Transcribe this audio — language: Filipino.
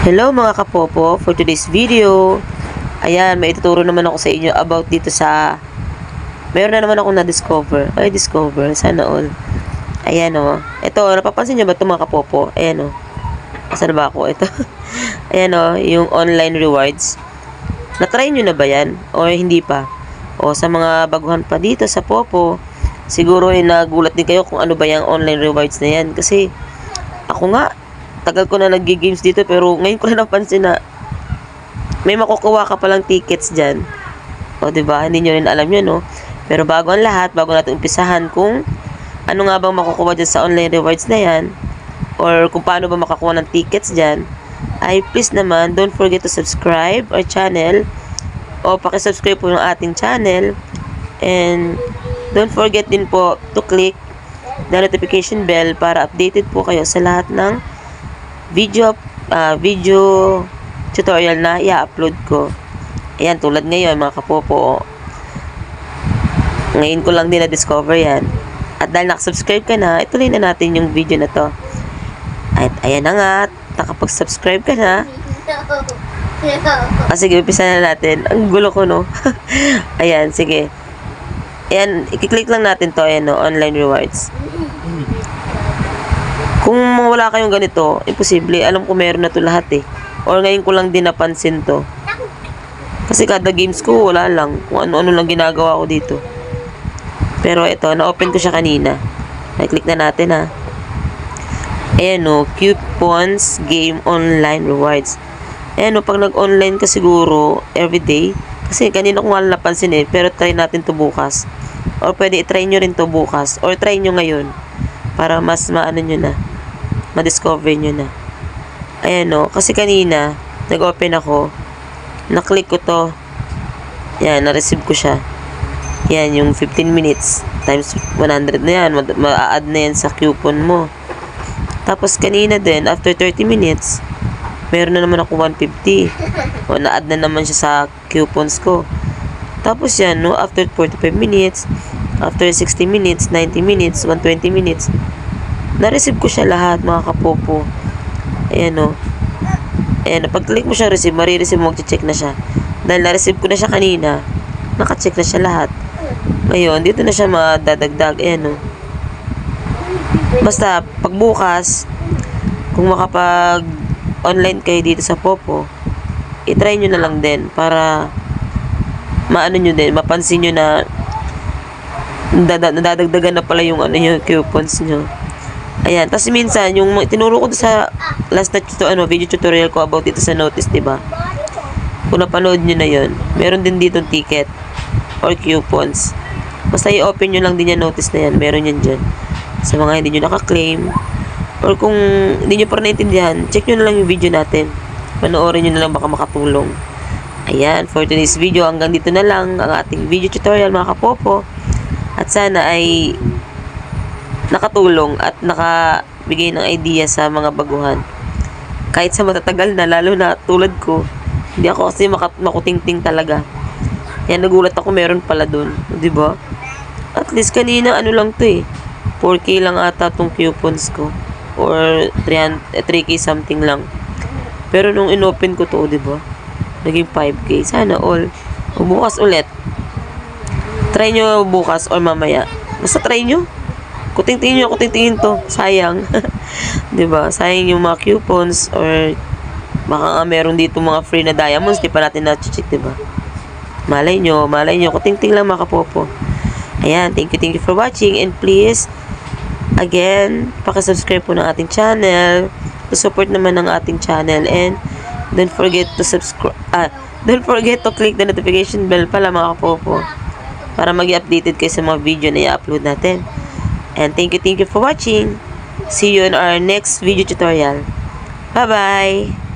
Hello mga kapopo, for today's video, ayan, may ituturo naman ako sa inyo about dito sa, mayroon na naman akong na-discover, sana all. Ayan o, ito, napapansin nyo ba ito mga kapopo? Ayan o, asan ba ako? Ito, ayan o, yung online rewards. Na-try nyo na ba yan? O hindi pa? O sa mga baguhan pa dito sa popo, siguro ay nagulat din kayo kung ano ba yung online rewards na yan. Kasi, ako nga, tagal ko na nag-games dito pero ngayon ko na napansin na may makukuha ka palang tickets dyan. O diba? Hindi nyo rin alam yun, no? Pero bago ang lahat, bago natin umpisahan kung ano nga bang makukuha dyan sa online rewards na yan or kung paano ba makakuha ng tickets dyan, ay please naman, don't forget to subscribe our channel o pakisubscribe po yung ating channel and don't forget din po to click the notification bell para updated po kayo sa lahat ng video tutorial na i-upload ko. Ayan, tulad ngayon mga kapopo. Ngayon ko lang din na-discover yan. At dahil nakasubscribe ka na, ituloy na natin yung video na to. At ayan na nga, nakapag-subscribe ka na. Sige, umpisa na natin. Ang gulo ko, no? Ayan, sige. Ayan, i-click lang natin to, ayan, no? Online rewards. Kung wala kayong ganito, imposible. Alam ko meron na to lahat eh. Or ngayon ko lang din napansin to. Kasi kada games ko, wala lang. Kung ano-ano lang ginagawa ko dito. Pero ito, na-open ko siya kanina. I-click na natin ha. Ayan o, coupons, game, online, rewards. Ayan o, pag nag-online ka siguro, everyday. Kasi kanina ko nga napansin eh. Pero try natin to bukas. Or pwede i-try nyo rin to bukas. Or try nyo ngayon. Para mas maano nyo na. Ma-discover nyo na. Ayan o. Kasi kanina, nag-open ako. Na-click ko to. Yan, na-receive ko siya. Yan, yung 15 minutes times 100 na yan. Ma-add na yan sa coupon mo. Tapos kanina din, after 30 minutes, meron na naman ako 150. O, na-add na naman siya sa coupons ko. Tapos yan, no, after 45 minutes, after 60 minutes, 90 minutes, 120 minutes, na-receive ko siya lahat, mga kapopo. Ayan, o. Ayan, pag-click mo siya receive, marireceive mo, mag-check na siya. Dahil na-receive ko na siya kanina, naka-check na siya lahat. Ngayon, dito na siya madadagdag. Ayan, o. Basta, pagbukas, kung makapag-online kayo dito sa popo, itry nyo na lang din para maano nyo din, mapansin nyo na nadadagdagan na pala yung ano yung coupons nyo. Ayan, tapos minsan yung tinuro ko sa last na video tutorial ko about dito sa notice, 'di ba? Kung napanood niyo na 'yon, meron din dito ticket or coupons. Basta i-open niyo lang din yung notice na 'yan, meron yan diyan. Sa mga hindi niyo naka-claim or kung hindi niyo pa naintindihan, check niyo na lang yung video natin. Panoorin niyo na lang, baka makatulong. Ayan, for today's video, hanggang dito na lang ang ating video tutorial mga kapopo. At sana ay nakatulong at nakabigay ng idea sa mga baguhan. Kahit sa matatagal na, lalo na tulad ko, hindi ako kasi makutingting talaga. Kaya nagulat ako meron pala dun. Diba? At least kanina ano lang to eh. 4K lang ata tong coupons ko. Or 3K something lang. Pero nung inopen ko to, diba? Naging 5K. Sana all. O bukas ulit. Try nyo bukas or mamaya. Basta try nyo. Kutingtingin to. Sayang. Diba? Sayang yung mga coupons or baka nga meron dito mga free na diamonds. Di pa natin na-check, diba? Malay nyo. Kutingting lang mga kapopo. Ayan. Thank you for watching. And please, again, pakisubscribe po ng ating channel. To support naman ng ating channel. And don't forget to subscribe. Don't forget to click the notification bell pala mga kapopo. Para mag-updated kayo sa mga video na i-upload natin. And thank you for watching. See you in our next video tutorial. Bye-bye!